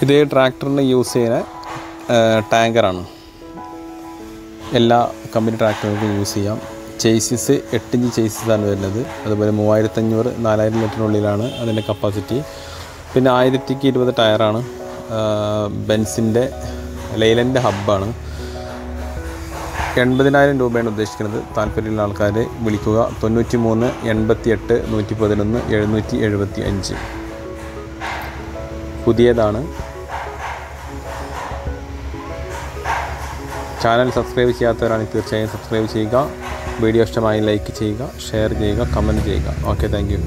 ഇത് ട്രാക്ടറിന് യൂസ് ചെയ്യുന്ന ടാങ്കറാണ്. എല്ലാ കമ്പനി ട്രാക്ടറുകൾക്കും യൂസ് ചെയ്യാം. ചേസിസ് 8 ഇഞ്ച് ചേസിസാണ് വരുന്നത്. അതുപോലെ 3500-4000 ലിറ്ററിനുള്ളിലാണ് അതിൻ്റെ കപ്പാസിറ്റി. പിന്നെ 1020 ടയറാണ്. ബെൻസിൻ്റെ ലൈലൻ്റെ ഹബ്ബാണ്. 80,000 രൂപയാണ് ഉദ്ദേശിക്കുന്നത്. താല്പര്യമുള്ള ആൾക്കാർ വിളിക്കുക. 93 88 111 775. പുതിയതാണ്. ചാനൽ സബ്സ്ക്രൈബ് ചെയ്യാത്തവരാണെങ്കിൽ തീർച്ചയായും സബ്സ്ക്രൈബ് ചെയ്യുക. വീഡിയോ ഇഷ്ടമായി ലൈക്ക് ചെയ്യുക, ഷെയർ ചെയ്യുക, കമൻറ്റ് ചെയ്യുക. Okay, thank you.